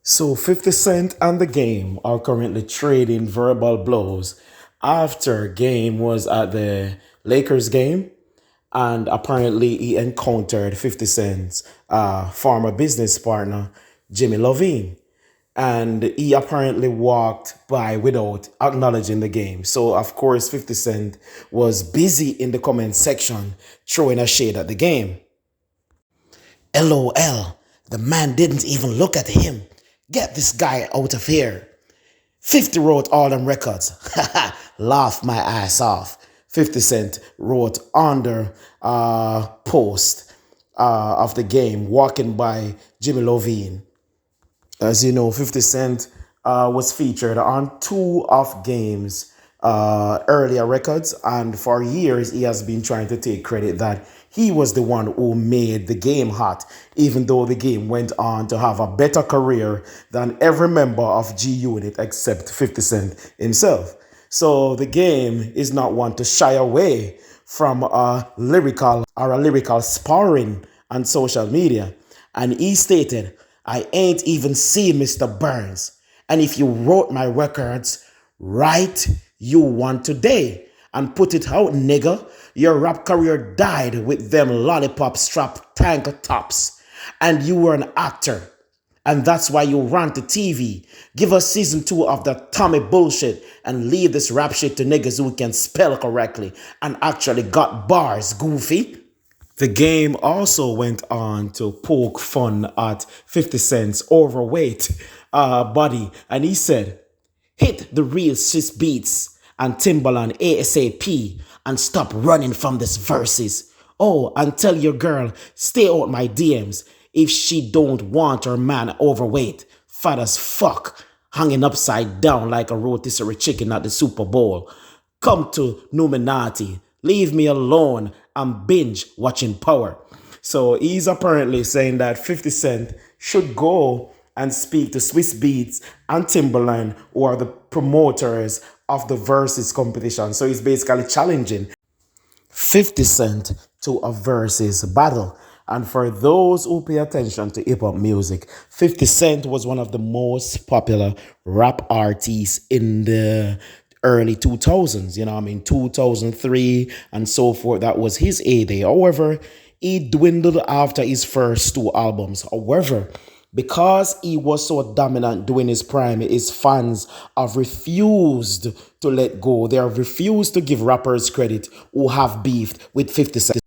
So 50 Cent and the Game are currently trading verbal blows after Game was at the Lakers game and apparently he encountered 50 Cent's former business partner, Jimmy Lovine. And he apparently walked by without acknowledging the game. So, of course, 50 Cent was busy in the comment section throwing a shade at the game. LOL, the man didn't even look at him. Get this guy out of here. 50 wrote all them records. Laugh my ass off. 50 Cent wrote under post of the game, walking by Jimmy Lovine. As you know, 50 Cent was featured on two of Game's earlier records, and for years he has been trying to take credit that he was the one who made the game hot, even though the game went on to have a better career than every member of G Unit except 50 Cent himself. So the game is not one to shy away from a lyrical sparring on social media. And he stated, I ain't even see Mr. Burns. And if you wrote my records, write you one today and put it out, nigga. Your rap career died with them lollipop strap tank tops. And you were an actor. And that's why you ran to TV. Give us season 2 of the Tommy bullshit and leave this rap shit to niggas who can spell correctly and actually got bars, goofy. The game also went on to poke fun at 50 Cent's overweight body, and he said, hit the real Swiss beats and Timbaland ASAP and stop running from this verses. Oh, and tell your girl, stay out my DMs if she don't want her man overweight, fat as fuck, hanging upside down like a rotisserie chicken at the Super Bowl. Come to Numinati. Leave me alone. I'm binge watching Power. So he's apparently saying that 50 Cent should go and speak to Swiss Beats and Timberland, who are the promoters of the Versus competition. So he's basically challenging 50 Cent to a Versus battle. And for those who pay attention to hip hop music, 50 Cent was one of the most popular rap artists in the early 2000s, 2003 and so forth. That was his heyday. However, he dwindled after his first two albums. However, because he was so dominant during his prime, his fans have refused to let go. They have refused to give rappers credit who have beefed with 50 Cent.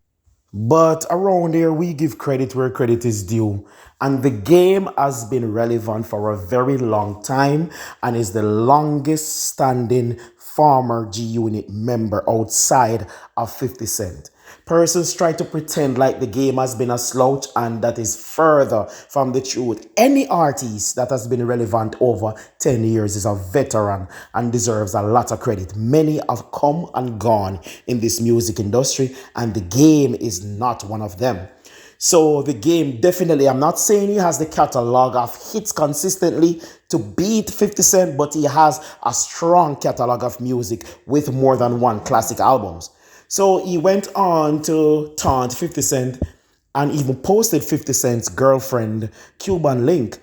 But around here, we give credit where credit is due. And the game has been relevant for a very long time and is the longest standing former G Unit member outside of 50 Cent. Persons try to pretend like the game has been a slouch, and that is further from the truth. Any artist that has been relevant over 10 years is a veteran and deserves a lot of credit. Many have come and gone in this music industry, and the game is not one of them. So the game definitely, I'm not saying he has the catalog of hits consistently to beat 50 Cent, but he has a strong catalog of music with more than one classic albums. So he went on to taunt 50 Cent and even posted 50 Cent's girlfriend, Cuban Link,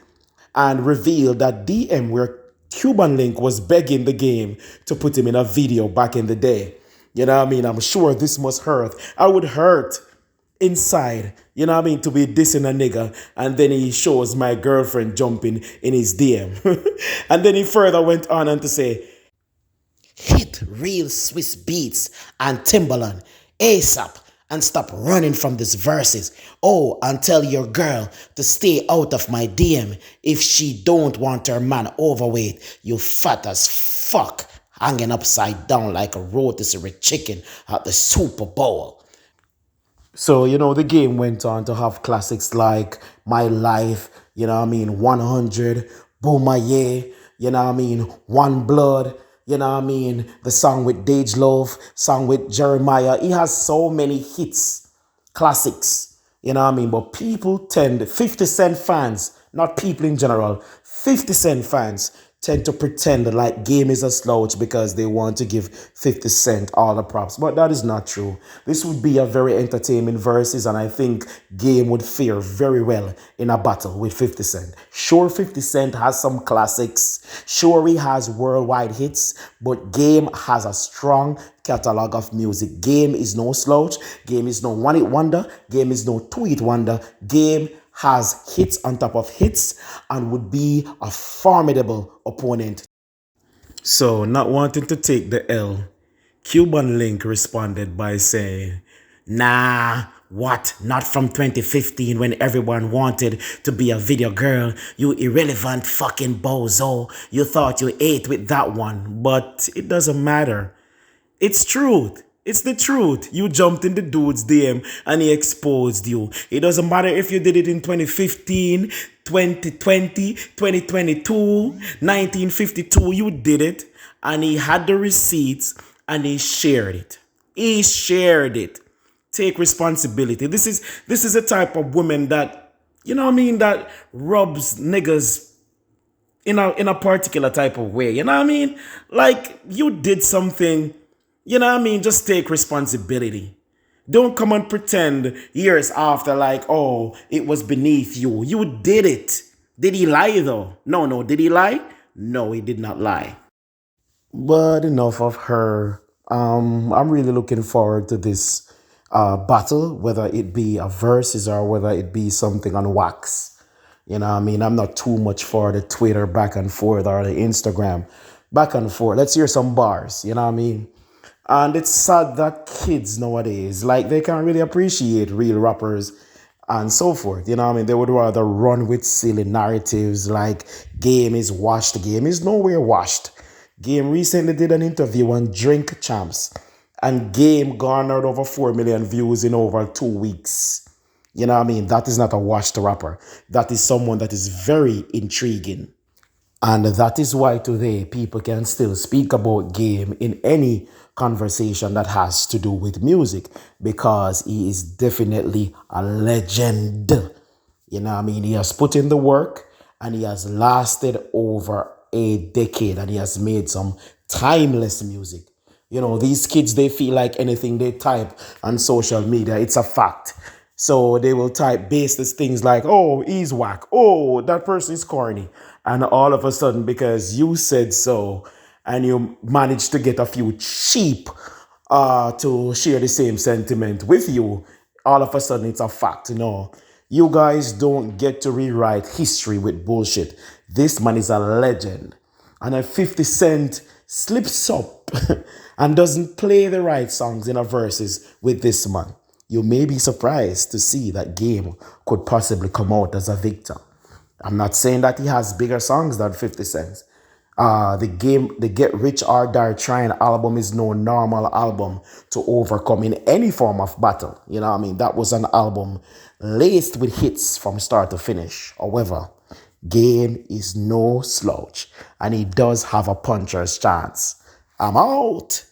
and revealed that DM where Cuban Link was begging the game to put him in a video back in the day. You know what I mean? I'm sure this must hurt. I would hurt inside, to be dissing a nigga, and then he shows my girlfriend jumping in his DM. And then he further went on and to say, hit real Swiss beats and Timbaland ASAP and stop running from these verses. Oh, and tell your girl to stay out of my DM if she don't want her man overweight, you fat as fuck, hanging upside down like a rotisserie chicken at the Super Bowl. So, the game went on to have classics like My Life, 100, Boomaye, One Blood, the song with Dage Love, song with Jeremiah. He has so many hits, classics, But people 50 Cent fans not people in general, 50 Cent fans tend to pretend like Game is a slouch because they want to give 50 Cent all the props. But that is not true. This would be a very entertaining verses, and I think Game would fare very well in a battle with 50 Cent. Sure, 50 Cent has some classics. Sure, he has worldwide hits, but Game has a strong catalog of music. Game is no slouch. Game is no one-hit wonder. Game is no two-hit wonder. Game has hits on top of hits and would be a formidable opponent. So, not wanting to take the L, Cuban Link responded by saying, "Nah, what? Not from 2015 when everyone wanted to be a video girl. You irrelevant fucking bozo. You thought you ate with that one, but it doesn't matter. It's truth. It's the truth. You jumped in the dude's DM and he exposed you. It doesn't matter if you did it in 2015, 2020, 2022, 1952. You did it and he had the receipts and he shared it. He shared it. Take responsibility. This is a type of woman that, you know what I mean, that rubs niggas in a particular type of way. You know what I mean? Like you did something, you know what I mean? Just take responsibility. Don't come and pretend years after like, oh, it was beneath you. You did it. Did he lie though? No, no. Did he lie? No, he did not lie. But enough of her. I'm really looking forward to this battle, whether it be a versus or whether it be something on wax. You know what I mean? I'm not too much for the Twitter back and forth or the Instagram back and forth. Let's hear some bars. You know what I mean? And it's sad that kids nowadays, like, they can't really appreciate real rappers and so forth. You know what I mean? They would rather run with silly narratives like Game is washed. Game is nowhere washed. Game recently did an interview on Drink Champs, and Game garnered over 4 million views in over 2 weeks. You know what I mean? That is not a washed rapper. That is someone that is very intriguing. And that is why today people can still speak about Game in any conversation that has to do with music, because he is definitely a legend. You know what I mean? He has put in the work and he has lasted over a decade and he has made some timeless music. You know, these kids, they feel like anything they type on social media, it's a fact. So they will type baseless things like, oh, he's whack. Oh, that person is corny. And all of a sudden, because you said so, and you managed to get a few cheap to share the same sentiment with you, all of a sudden it's a fact. No, you guys don't get to rewrite history with bullshit. This man is a legend. And if 50 Cent slips up and doesn't play the right songs in a verses with this man, you may be surprised to see that Game could possibly come out as a victor. I'm not saying that he has bigger songs than 50 Cent. The Get Rich or Die Trying album is no normal album to overcome in any form of battle. You know what I mean? That was an album laced with hits from start to finish. However, Game is no slouch and he does have a puncher's chance. I'm out.